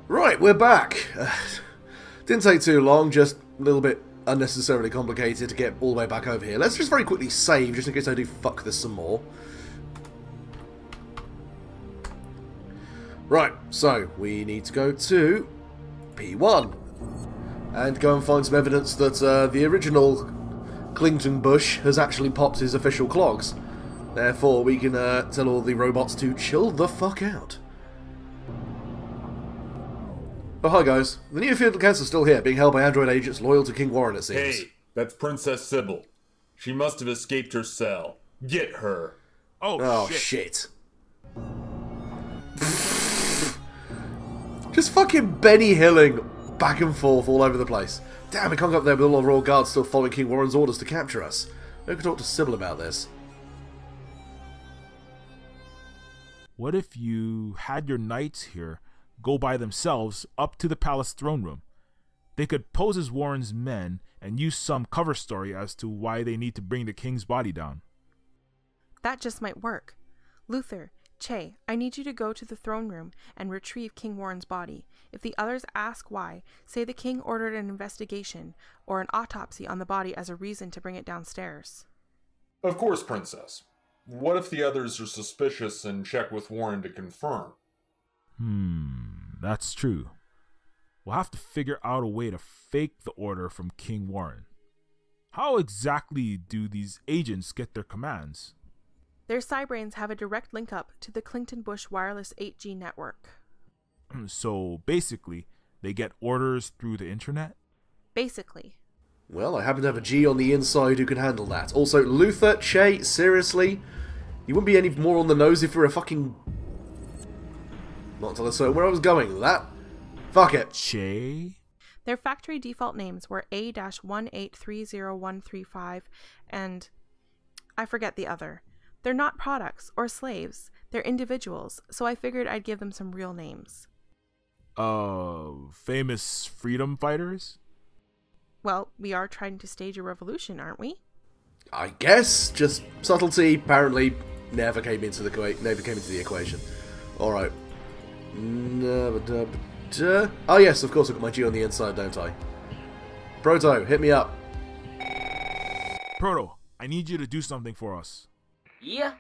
Right, we're back. Didn't take too long, just a little bit unnecessarily complicated to get all the way back over here. Let's just very quickly save, just in case I do fuck this some more. Right, so we need to go to P1 and go and find some evidence that the original Clinton Bush has actually popped his official clogs. Therefore, we can tell all the robots to chill the fuck out. Oh, hi guys. The Neofield Council's still here, being held by android agents loyal to King Warren, it seems. Hey, that's Princess Sybil. She must have escaped her cell. Get her. Oh shit. Just fucking Benny Hilling back and forth all over the place. Damn, we can't go up there with all the Royal Guards still following King Warren's orders to capture us. Maybe we can talk to Sybil about this. What if you had your knights here go by themselves up to the palace throne room? They could pose as Warren's men and use some cover story as to why they need to bring the king's body down. That just might work. Luther, Che, I need you to go to the throne room and retrieve King Warren's body. If the others ask why, say the king ordered an investigation or an autopsy on the body as a reason to bring it downstairs. Of course, Princess. What if the others are suspicious and check with Warren to confirm? That's true. We'll have to figure out a way to fake the order from King Warren. How exactly do these agents get their commands? Their Cybrains have a direct link up to the Clinton Bush wireless 8G network. So basically, they get orders through the internet? Basically. Well, I happen to have a G on the inside who can handle that. Also, Luther, Che, seriously? You wouldn't be any more on the nose if you were a fucking... Not until I saw where I was going with that. Fuck it. Che? Their factory default names were A-1830135 and... I forget the other. They're not products or slaves. They're individuals, so I figured I'd give them some real names. Famous freedom fighters? Well, we are trying to stage a revolution, aren't we? I guess. Just subtlety apparently never came into the equation. Alright. Oh yes, of course I've got my G on the inside, don't I? Proto, hit me up. Proto, I need you to do something for us. Yeah?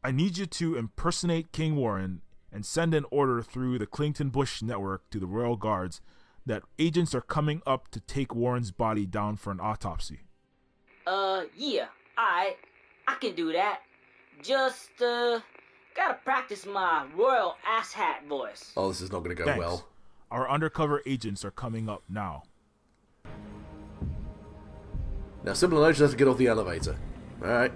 I need you to impersonate King Warren and send an order through the Clinton Bush network to the Royal Guards that agents are coming up to take Warren's body down for an autopsy. Yeah. I can do that. Just, gotta practice my royal asshat voice. Oh, this is not going to go Thanks. well. Our undercover agents are coming up now. Now, Sybil and I just have to get off the elevator. Alright.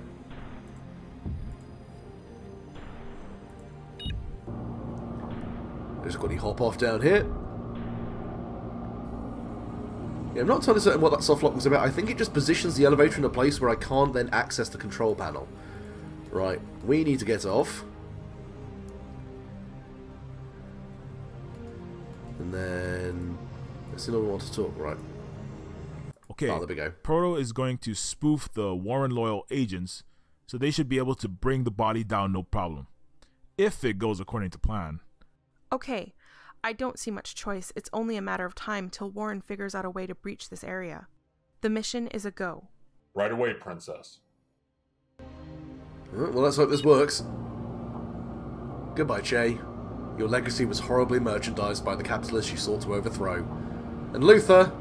Just quickly hop off down here. Yeah, I'm not entirely certain what that soft lock was about. I think it just positions the elevator in a place where I can't then access the control panel. Right, we need to get off. And then... let's see what we want to talk, right. Okay, Oh, there we go. Proto is going to spoof the Warren loyal agents, so they should be able to bring the body down no problem. If it goes according to plan. Okay, I don't see much choice. It's only a matter of time till Warren figures out a way to breach this area. The mission is a go. Right away, Princess. Well, let's hope this works. Goodbye, Che. Your legacy was horribly merchandised by the capitalists you sought to overthrow. And Luther...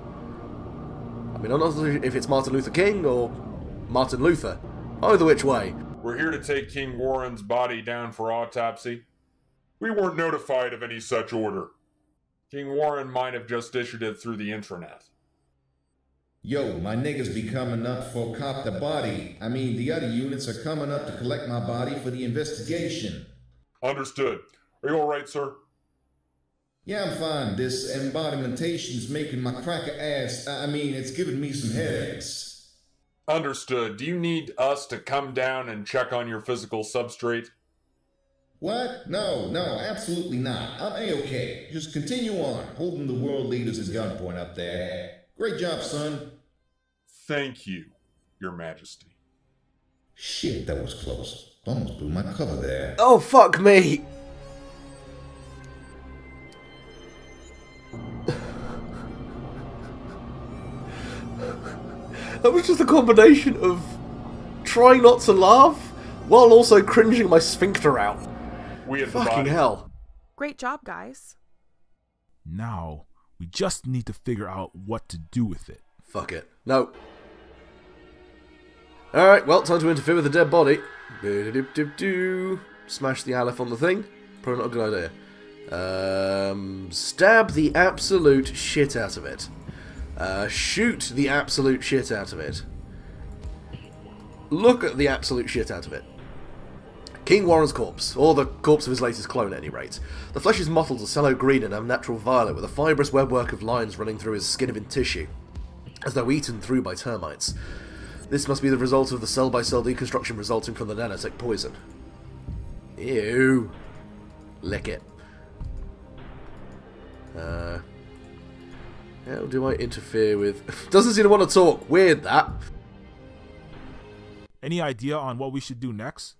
I mean, I'm not sure if it's Martin Luther King or Martin Luther. Either which way. We're here to take King Warren's body down for autopsy. We weren't notified of any such order. King Warren might have just issued it through the intranet. Yo, my niggas be coming up for cop the body. I mean, the other units are coming up to collect my body for the investigation. Understood. Are you alright, sir? Yeah, I'm fine. This embodimentation's making my cracker ass... it's giving me some headaches. Understood. Do you need us to come down and check on your physical substrate? What? No, absolutely not. I'm A-okay. Just continue on, holding the world leaders at gunpoint up there. Great job, son. Thank you, Your Majesty. Shit, that was close. Almost blew my cover there. Oh, fuck me! That was just a combination of trying not to laugh while also cringing my sphincter out. We have the Fucking body. hell. Great job, guys. Now, we just need to figure out what to do with it. Fuck it. No. Alright, well, time to interfere with the dead body. Do-do-do-do-do. Smash the Aleph on the thing. Probably not a good idea. Stab the absolute shit out of it. Shoot the absolute shit out of it. Look at the absolute shit out of it. King Warren's corpse, or the corpse of his latest clone at any rate. The flesh is mottled a sallow green and unnatural violet, with a fibrous webwork of lines running through his skin and tissue, as though eaten through by termites. This must be the result of the cell-by-cell deconstruction resulting from the nanotech poison. Ew. Lick it. How do I interfere with... Doesn't seem to want to talk. Weird, that. Any idea on what we should do next?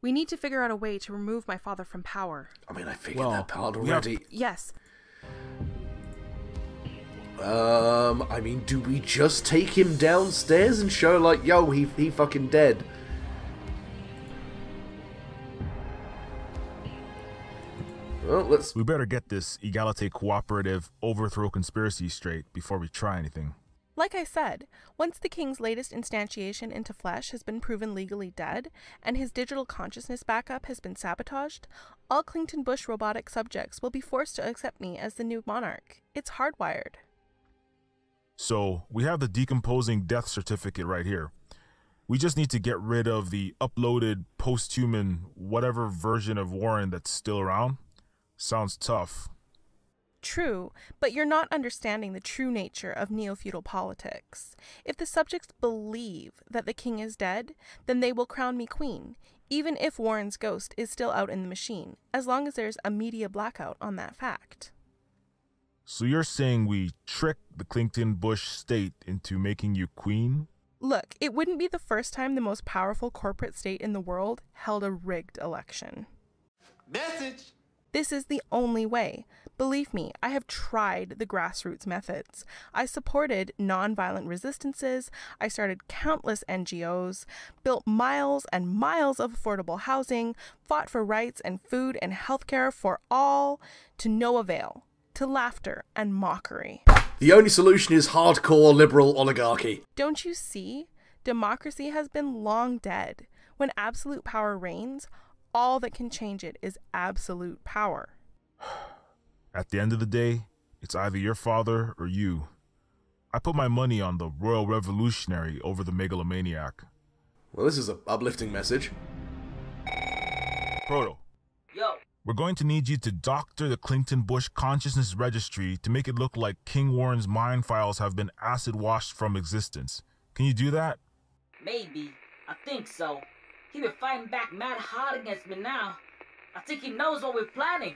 We need to figure out a way to remove my father from power. I mean, I figured Well, that part we have- already. Yes. I mean, do we just take him downstairs and show, like, yo, he fucking dead? Well, let's... We better get this Egalite Cooperative overthrow conspiracy straight before we try anything. Like I said, once the king's latest instantiation into flesh has been proven legally dead, and his digital consciousness backup has been sabotaged, all Clington Bush robotic subjects will be forced to accept me as the new monarch. It's hardwired. So, we have the decomposing death certificate right here. We just need to get rid of the uploaded post-human whatever version of Warren that's still around. Sounds tough. True, but you're not understanding the true nature of neo-feudal politics. If the subjects believe that the king is dead, then they will crown me queen, even if Warren's ghost is still out in the machine, as long as there's a media blackout on that fact. So you're saying we trick the Clington Bush state into making you queen? Look, it wouldn't be the first time the most powerful corporate state in the world held a rigged election. Message! This is the only way. Believe me, I have tried the grassroots methods. I supported nonviolent resistances, I started countless NGOs, built miles and miles of affordable housing, fought for rights and food and healthcare for all, to no avail, to laughter and mockery. The only solution is hardcore liberal oligarchy. Don't you see? Democracy has been long dead. When absolute power reigns, all that can change it is absolute power. At the end of the day, it's either your father or you. I put my money on the Royal Revolutionary over the megalomaniac. Well, this is an uplifting message. Proto, Yo, we're going to need you to doctor the Clington Bush Consciousness Registry to make it look like King Warren's mind files have been acid washed from existence. Can you do that? maybe. I think so. He been fighting back mad hard against me now. I think he knows what we're planning.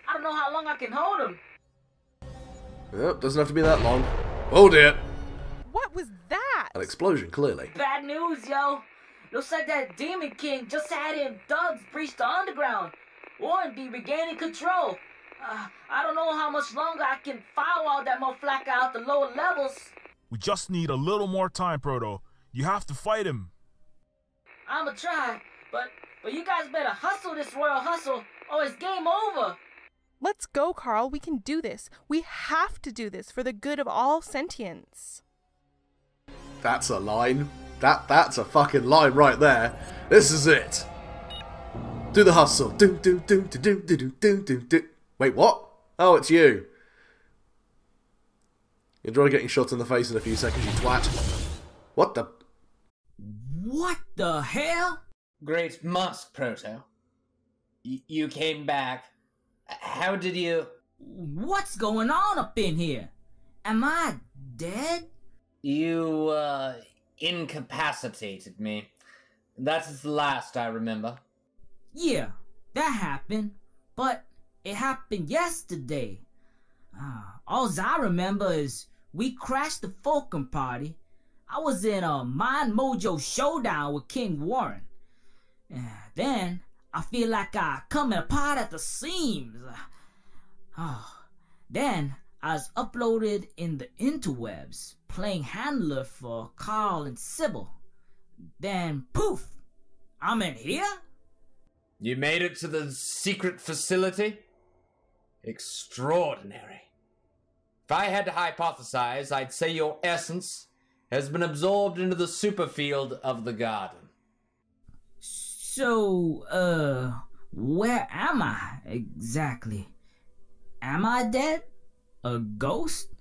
I don't know how long I can hold him. Well, doesn't have to be that long. Oh dear. What was that? An explosion, clearly. Bad news, yo. Looks like that Demon King just had him thugs breach the underground. Warren be regaining control. I don't know how much longer I can firewall that motherfucker out the lower levels. We just need a little more time, Proto. You have to fight him. I'ma try, but you guys better hustle this royal hustle, or it's game over. Let's go, Carl. We can do this. We have to do this for the good of all sentience. That's a line. That's a fucking line right there. This is it. Do the hustle. Doom doom doom doom doom doom doom doom doom. Wait, what? Oh, it's you. Enjoy getting shot in the face in a few seconds, you twat. What the? What the hell? Great Musk, Proto. You came back. How did you... What's going on up in here? Am I dead? You, incapacitated me. That's the last I remember. Yeah, that happened. But it happened yesterday. All I remember is we crashed the Fulcrum party. I was in a Mind Mojo showdown with King Warren. Then I feel like I coming apart at the seams. Then I was uploaded in the interwebs, playing handler for Carl and Sybil. Then, poof! I'm in here? You made it to the secret facility? Extraordinary. If I had to hypothesize, I'd say your essence has been absorbed into the superfield of the garden. So, where am I exactly? Am I dead? A ghost?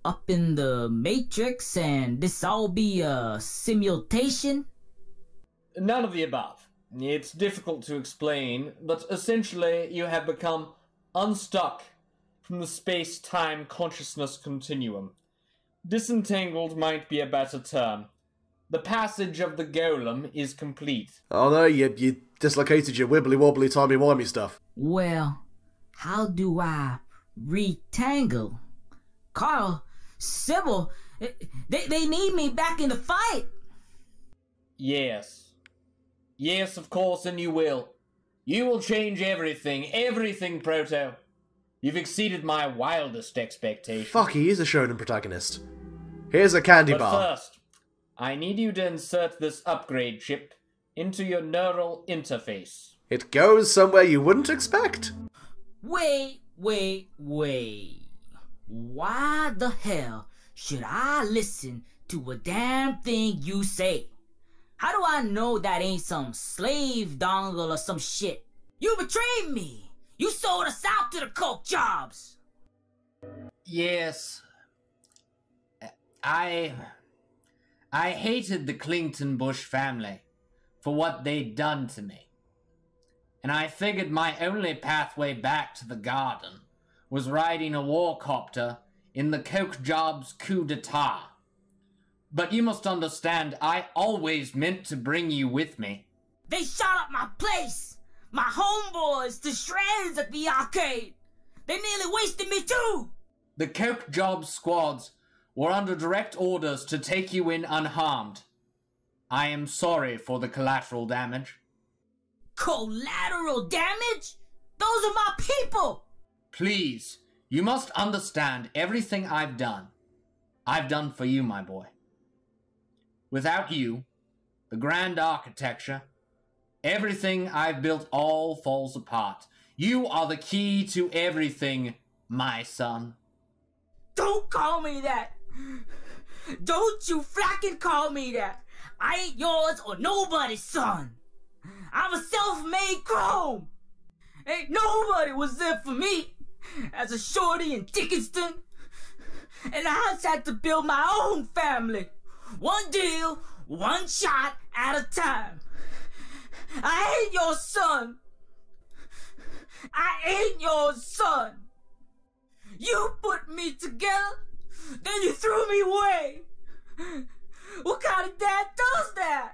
Up in the Matrix and this all be a simulation? None of the above. It's difficult to explain, but essentially you have become unstuck from the space-time consciousness continuum. Disentangled might be a better term. The passage of the golem is complete. Oh no, you dislocated your wibbly-wobbly, timey-wimey stuff. Well, how do I retangle? Carl, Sybil, they need me back in the fight. Yes. Yes, of course, and you will. You will change everything, Proto. You've exceeded my wildest expectations. Fuck, he is a shonen protagonist. Here's a candy bar. But first, I need you to insert this upgrade chip into your neural interface. It goes somewhere you wouldn't expect. Wait. Why the hell should I listen to a damn thing you say? How do I know that ain't some slave dongle or some shit? You betrayed me! You sold us out to the coke jobs! Yes. I hated the Clinton-Bush family for what they'd done to me. And I figured my only pathway back to the garden was riding a warcopter in the coke jobs coup d'etat. But you must understand, I always meant to bring you with me. They shot up my place! My homeboys to shreds at the arcade! They nearly wasted me too! The coke jobs squads were under direct orders to take you in unharmed. I am sorry for the collateral damage. Collateral damage? Those are my people! Please, you must understand everything I've done for you, my boy. Without you, the grand architecture, everything I've built all falls apart. You are the key to everything, my son. Don't call me that! Don't you flacking call me that! I ain't yours or nobody's son! I'm a self-made chrome! Ain't nobody was there for me as a shorty in Dickinston. And I just had to build my own family. One deal, one shot at a time. I ain't your son. I ain't your son. You put me together, then you threw me away. What kind of dad does that?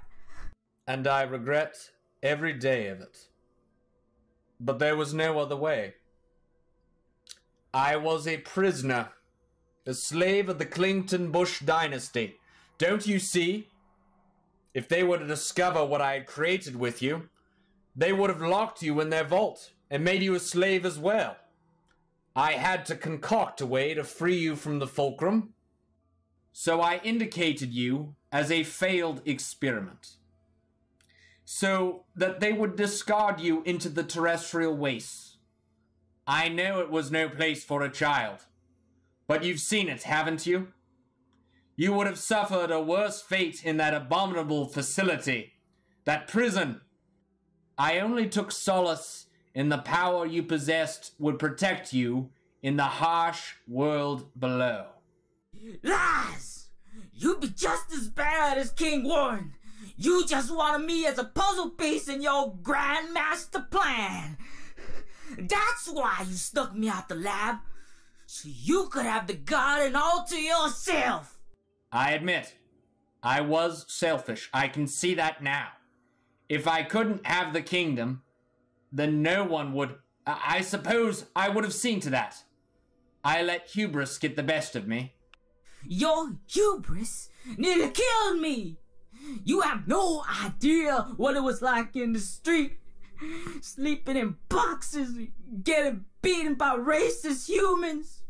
And I regret every day of it. But there was no other way. I was a prisoner, a slave of the Clinton-Bush dynasty. Don't you see? If they were to discover what I had created with you, they would have locked you in their vault and made you a slave as well. I had to concoct a way to free you from the fulcrum. So I indicated you as a failed experiment, so that they would discard you into the terrestrial wastes. I know it was no place for a child, but you've seen it, haven't you? You would have suffered a worse fate in that abominable facility, that prison. I only took solace in the power you possessed would protect you in the harsh world below. Lies! You'd be just as bad as King Warren. You just wanted me as a puzzle piece in your grand master plan. That's why you stuck me out the lab, so you could have the garden all to yourself. I admit, I was selfish. I can see that now. If I couldn't have the kingdom, then no one would. I suppose I would have seen to that. I let hubris get the best of me. Your hubris nearly killed me. You have no idea what it was like in the street. Sleeping in boxes, getting beaten by racist humans.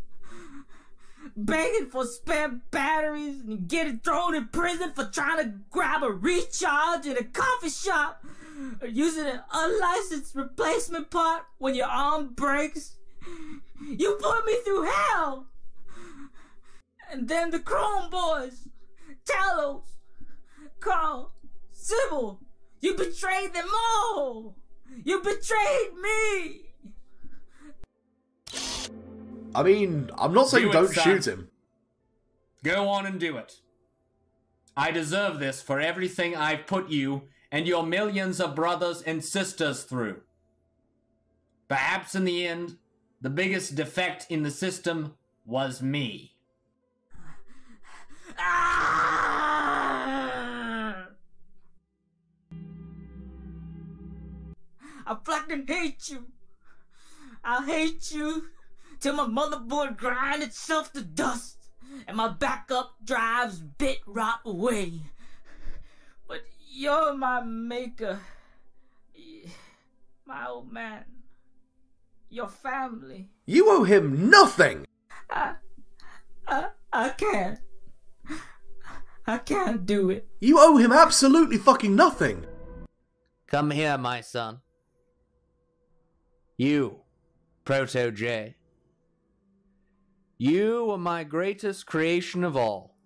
begging for spare batteries and getting thrown in prison for trying to grab a recharge in a coffee shop, or using an unlicensed replacement part when your arm breaks. You put me through hell. And then the Chrome Boys, Talos, Carl, Sybil, you betrayed them all. You betrayed me. I mean, I'm not saying Do it, don't son. shoot him. Go on and do it. I deserve this for everything I've put you and your millions of brothers and sisters through. Perhaps in the end, the biggest defect in the system was me. Ah! I fucking hate you. I'll hate you till my motherboard grinds itself to dust and my backup drives bit rot away. But you're my maker, my old man, your family. You owe him nothing! I can't. I can't do it. You owe him absolutely fucking nothing! Come here, my son. You, Proto J. You were my greatest creation of all.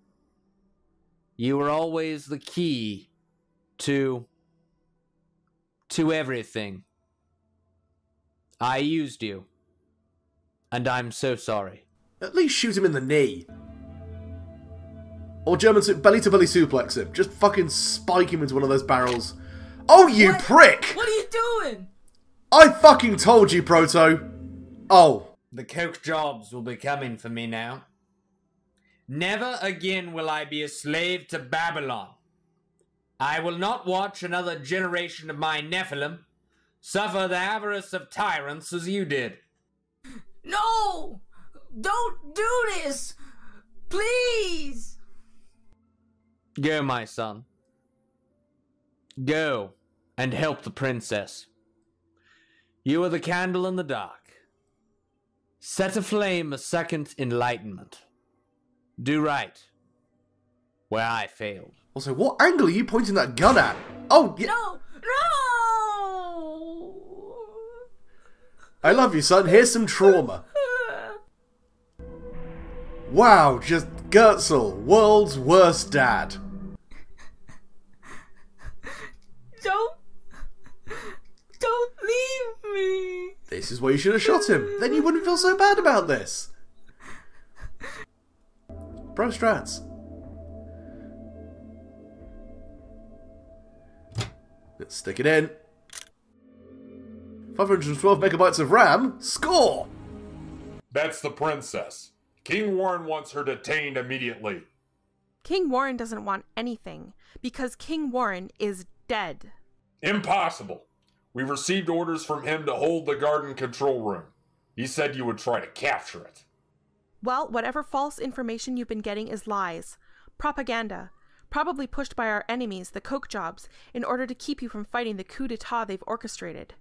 You were always the key to everything. I used you. And I'm so sorry. At least shoot him in the knee. Or belly to belly suplex him. Just fucking spike him into one of those barrels. Oh, you prick! What are you doing? I fucking told you, Proto! Oh. The coke jobs will be coming for me now. Never again will I be a slave to Babylon. I will not watch another generation of my Nephilim suffer the avarice of tyrants as you did. No! Don't do this! Please! Go, my son. Go and help the princess. You are the candle in the dark. Set aflame a second enlightenment. Do right where I failed. Also, what angle are you pointing that gun at? Oh, yeah. No! No! I love you, son. Here's some trauma. Wow, just Gertzel, world's worst dad. Don't leave me. This is why you should have shot him. Then you wouldn't feel so bad about this. Bro strats. Let's stick it in. 512 megabytes of RAM. Score! That's the princess. King Warren wants her detained immediately. King Warren doesn't want anything, because King Warren is dead. Impossible. We've received orders from him to hold the garden control room. He said you would try to capture it. Well, whatever false information you've been getting is lies. Propaganda. Probably pushed by our enemies, the Coke Jobs, in order to keep you from fighting the coup d'etat they've orchestrated.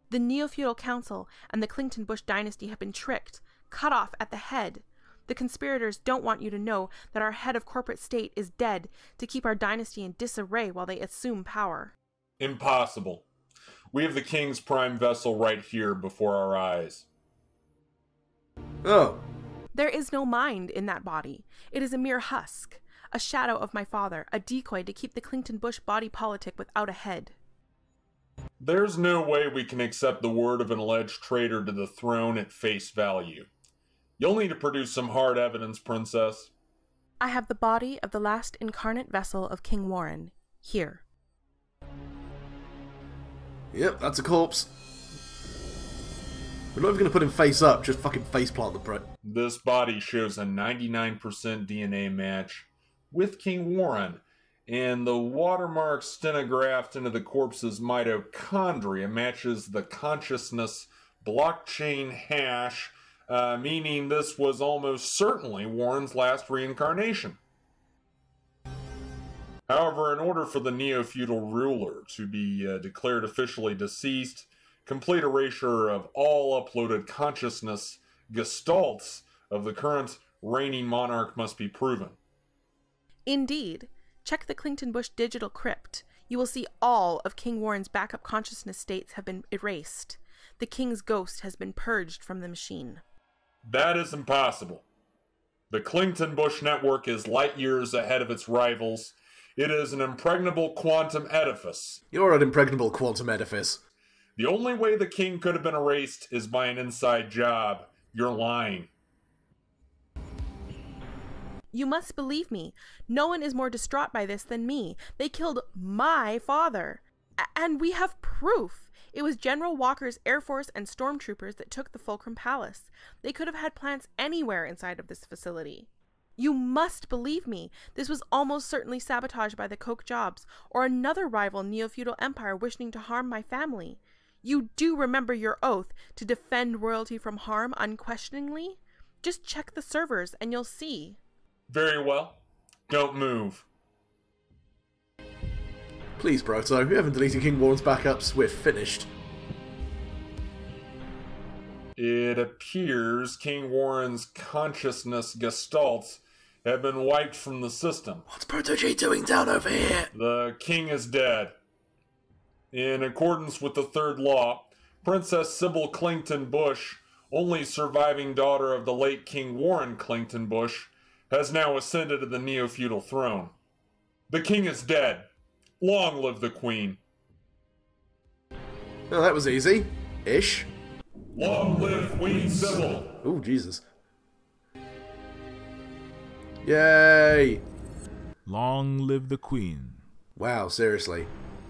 The Neo-Feudal Council and the Clinton-Bush dynasty have been tricked, cut off at the head. The conspirators don't want you to know that our head of corporate state is dead to keep our dynasty in disarray while they assume power. Impossible. We have the king's prime vessel right here before our eyes. Oh. There is no mind in that body. It is a mere husk, a shadow of my father, a decoy to keep the Clinton-Bush body politic without a head. There's no way we can accept the word of an alleged traitor to the throne at face value. You'll need to produce some hard evidence, Princess. I have the body of the last incarnate vessel of King Warren, here. Yep, that's a corpse. We're not even going to put him face up, just fucking faceplant the Brit. This body shows a 99% DNA match with King Warren, and the watermark stenographed into the corpse's mitochondria matches the consciousness blockchain hash, meaning this was almost certainly Warren's last reincarnation. However, in order for the neo-feudal ruler to be declared officially deceased, complete erasure of all uploaded consciousness gestalts of the current reigning monarch must be proven. Indeed. Check the Clington Bush digital crypt. You will see all of King Warren's backup consciousness states have been erased. The king's ghost has been purged from the machine. That is impossible. The Clington Bush network is light years ahead of its rivals. It is an impregnable quantum edifice. You're an impregnable quantum edifice. The only way the king could have been erased is by an inside job. You're lying. You must believe me. No one is more distraught by this than me. They killed my father. And we have proof. It was General Walker's Air Force and stormtroopers that took the Fulcrum Palace. They could have had plants anywhere inside of this facility. You must believe me. This was almost certainly sabotage by the Koch Jobs or another rival neo-feudal empire wishing to harm my family. You do remember your oath to defend royalty from harm unquestioningly? Just check the servers and you'll see. Very well. Don't move. Please, Proto, we haven't deleted King Warren's backups. We're finished. It appears King Warren's consciousness gestalts have been wiped from the system. What's Proto-J doing down over here? The king is dead. In accordance with the third law, Princess Sybil Clington Bush, only surviving daughter of the late King Warren Clington Bush, has now ascended to the neo-feudal throne. The king is dead. Long live the queen. Oh, that was easy. Ish. Long live Queen Sybil. Oh, Jesus. Yay! Long live the queen. Wow, seriously.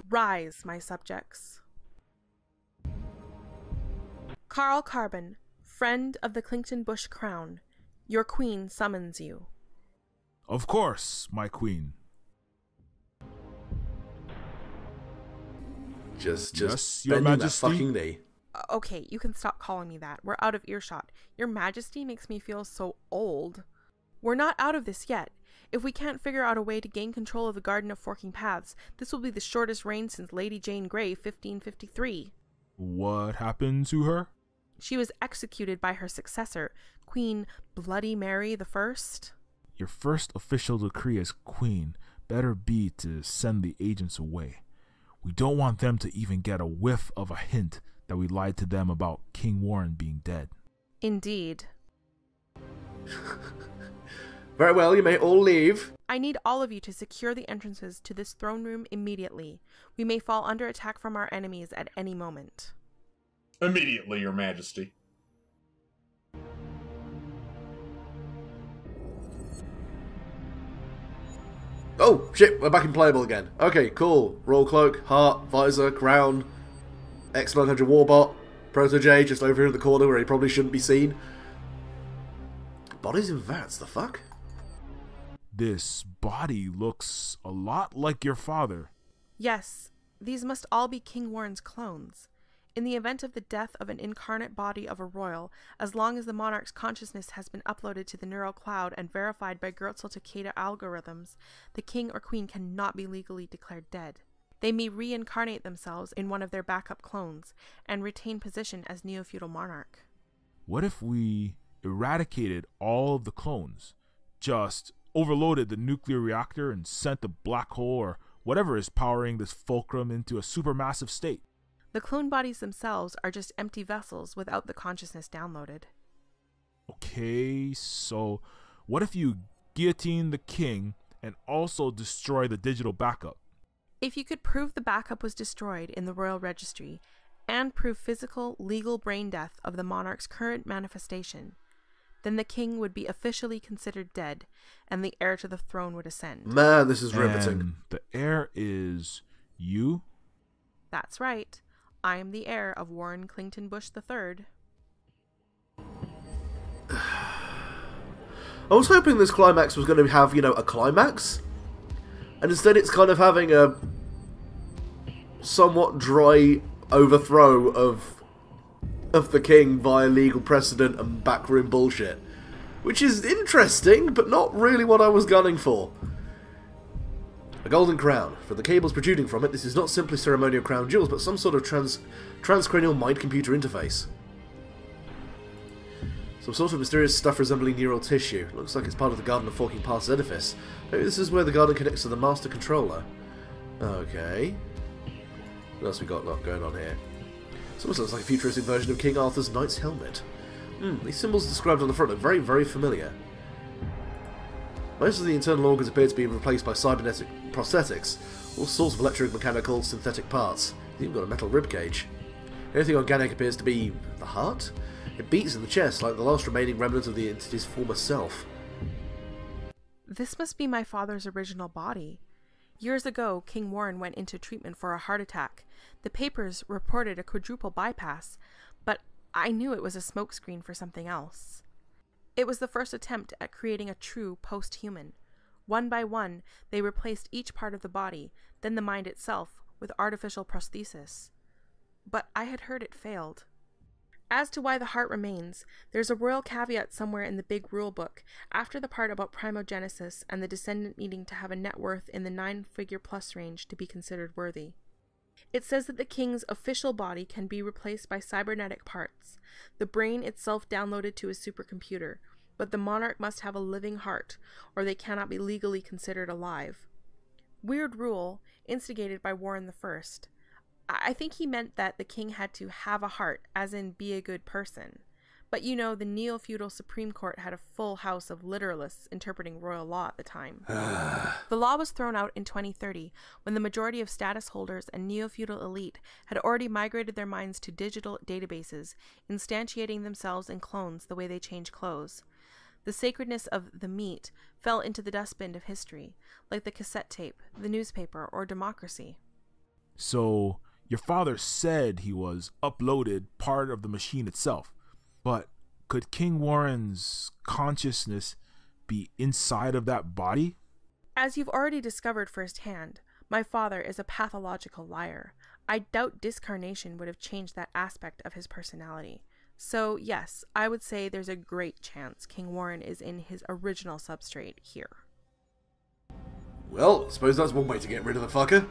Rise, my subjects. Carl Carbon, friend of the Clington Bush crown, your queen summons you. Of course, my queen. Just Yes, Your bending Majesty. that fucking knee. Okay, you can stop calling me that. We're out of earshot. Your Majesty makes me feel so old. We're not out of this yet. If we can't figure out a way to gain control of the Garden of Forking Paths, this will be the shortest reign since Lady Jane Grey, 1553. What happened to her? She was executed by her successor, Queen Bloody Mary the First. Your first official decree as queen better be to send the agents away. We don't want them to even get a whiff of a hint that we lied to them about King Warren being dead. Indeed. Very well, you may all leave. I need all of you to secure the entrances to this throne room immediately. We may fall under attack from our enemies at any moment. Immediately, Your Majesty. Oh, shit, we're back in playable again. Okay, cool. Royal Cloak, Heart, Visor, Crown, X900 Warbot, Proto-J just over here in the corner where he probably shouldn't be seen. Bodies in vats, the fuck? This body looks a lot like your father. Yes, these must all be King Warren's clones. In the event of the death of an incarnate body of a royal, as long as the monarch's consciousness has been uploaded to the neural cloud and verified by Goertzel Takeda algorithms, the king or queen cannot be legally declared dead. They may reincarnate themselves in one of their backup clones and retain position as neo-feudal monarch. What if we eradicated all of the clones? Just overloaded the nuclear reactor and sent the black hole or whatever is powering this fulcrum into a supermassive state? The clone bodies themselves are just empty vessels without the consciousness downloaded. Okay, so what if you guillotine the king and also destroy the digital backup? If you could prove the backup was destroyed in the royal registry and prove physical, legal brain death of the monarch's current manifestation, then the king would be officially considered dead and the heir to the throne would ascend. Man, this is riveting. And the heir is you? That's right. I am the heir of Warren Clington Bush III. I was hoping this climax was going to have, a climax. And instead it's kind of having a somewhat dry overthrow of the king via legal precedent and backroom bullshit. Which is interesting, but not really what I was gunning for. A golden crown. For the cables protruding from it, this is not simply ceremonial crown jewels, but some sort of transcranial mind-computer interface. Some sort of mysterious stuff resembling neural tissue. Looks like it's part of the Garden of Forking Paths edifice. Maybe this is where the garden connects to the Master Controller. Okay. What else we got going on here? This almost looks like a futuristic version of King Arthur's knight's helmet. These symbols described on the front look very, very familiar. Most of the internal organs appear to be replaced by cybernetic prosthetics. All sorts of electromechanical synthetic parts. It's even got a metal ribcage. Anything organic appears to be the heart? It beats in the chest like the last remaining remnant of the entity's former self. This must be my father's original body. Years ago, King Warren went into treatment for a heart attack. The papers reported a quadruple bypass, but I knew it was a smokescreen for something else. It was the first attempt at creating a true post-human. One by one, they replaced each part of the body, then the mind itself, with artificial prosthesis. But I had heard it failed. As to why the heart remains, there's a royal caveat somewhere in the big rule book, after the part about primogenesis and the descendant needing to have a net worth in the 9-figure plus range to be considered worthy. It says that the king's official body can be replaced by cybernetic parts, the brain itself downloaded to a supercomputer, but the monarch must have a living heart, or they cannot be legally considered alive. Weird rule, instigated by Warren I. I think he meant that the king had to have a heart, as in be a good person. But you know, the neo-feudal Supreme Court had a full house of literalists interpreting royal law at the time. The law was thrown out in 2030, when the majority of status holders and neo-feudal elite had already migrated their minds to digital databases, instantiating themselves in clones the way they change clothes. The sacredness of the meat fell into the dustbin of history, like the cassette tape, the newspaper, or democracy. So, your father said he was uploaded part of the machine itself. But could King Warren's consciousness be inside of that body? As you've already discovered firsthand, my father is a pathological liar. I doubt discarnation would have changed that aspect of his personality. So yes, I would say there's a great chance King Warren is in his original substrate here. Well, I suppose that's one way to get rid of the fucker.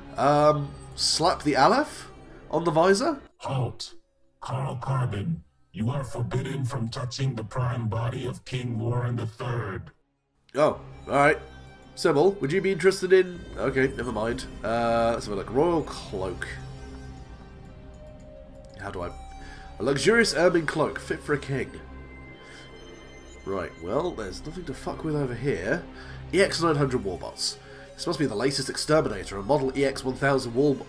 Slap the Aleph on the visor? Halt. Carl Carbon, you are forbidden from touching the prime body of King Warren III. Oh, alright. Sybil, would you be interested in... Okay, never mind. Let's have a look. Royal Cloak. How do I... A luxurious ermine cloak, fit for a king. Right, well, there's nothing to fuck with over here. EX900 Warbots. This must be the latest exterminator, a model EX1000 Warbot.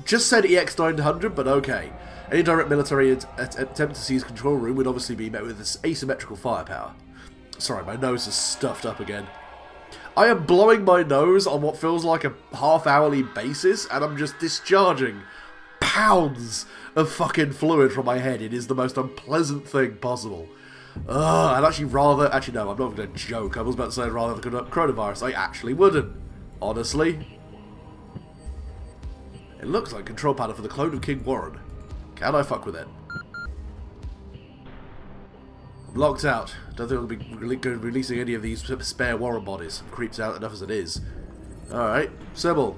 Just said EX900, but okay. Any direct military attempt to seize control room would obviously be met with this asymmetrical firepower. Sorry, my nose is stuffed up again. I am blowing my nose on what feels like a half-hourly basis, and I'm just discharging pounds of fucking fluid from my head. It is the most unpleasant thing possible. I'd actually rather... Actually, no, I'm not going to joke. I was about to say I'd rather have the coronavirus. I actually wouldn't. Honestly. It looks like a control panel for the clone of King Warren. Can I fuck with it? I'm locked out. Don't think I'll be releasing any of these spare Warren bodies. I'm creeped out enough as it is. Alright. Sybil.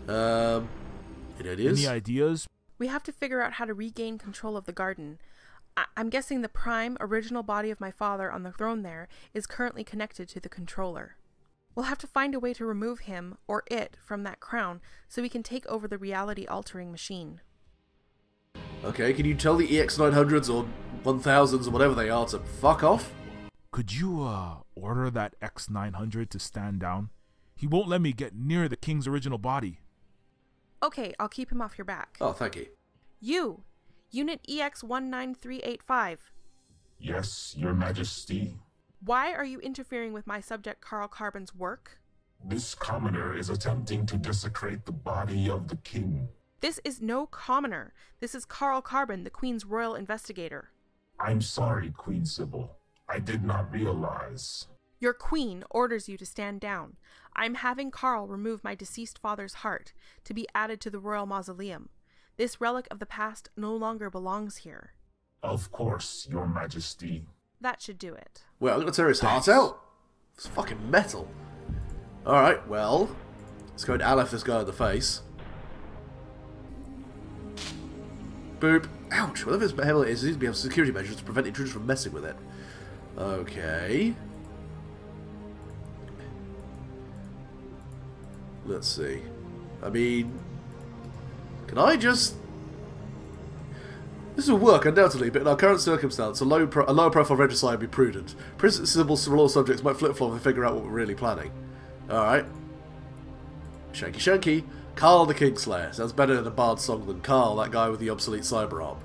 Any ideas? Any ideas? We have to figure out how to regain control of the garden. I'm guessing the prime, original body of my father on the throne there is currently connected to the controller. We'll have to find a way to remove him, or it, from that crown, so we can take over the reality-altering machine. Okay, can you tell the EX900s or 1000s or whatever they are to fuck off? Could you, order that X900 to stand down? He won't let me get near the king's original body. Okay, I'll keep him off your back. Oh, thank you. You! Unit EX19385. Yes, Your Majesty. Why are you interfering with my subject Carl Carbon's work? This commoner is attempting to desecrate the body of the king. This is no commoner. This is Carl Carbon, the Queen's royal investigator. I'm sorry, Queen Sybil. I did not realize. Your queen orders you to stand down. I'm having Carl remove my deceased father's heart to be added to the royal mausoleum. This relic of the past no longer belongs here. Of course, Your Majesty. That should do it. Well, I'm going to tear his heart out? It's fucking metal. Alright, well, let's go and Aleph this guy in the face. Boop. Ouch! Whatever the hell it is, there needs to be a security measures to prevent intruders from messing with it. Okay. Let's see. I mean, can I just... This will work, undoubtedly, but in our current circumstance, a lower profile regicide would be prudent. Principal law subjects might flip-flop and figure out what we're really planning. Alright. Shanky Shanky. Carl the Kingslayer. Sounds better in a bard song than Carl, that guy with the obsolete cyber arm.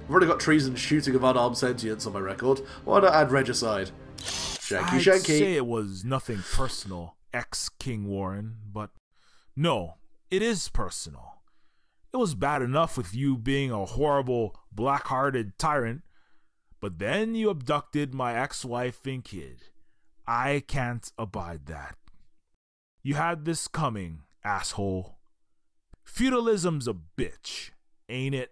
I've already got treason shooting of unarmed sentience on my record. Why not add regicide? Shanky I'd Shanky. say it was nothing personal, ex-King Warren, but no, it is personal. It was bad enough with you being a horrible, black-hearted tyrant, but then you abducted my ex-wife and kid. I can't abide that. You had this coming, asshole. Feudalism's a bitch, ain't it?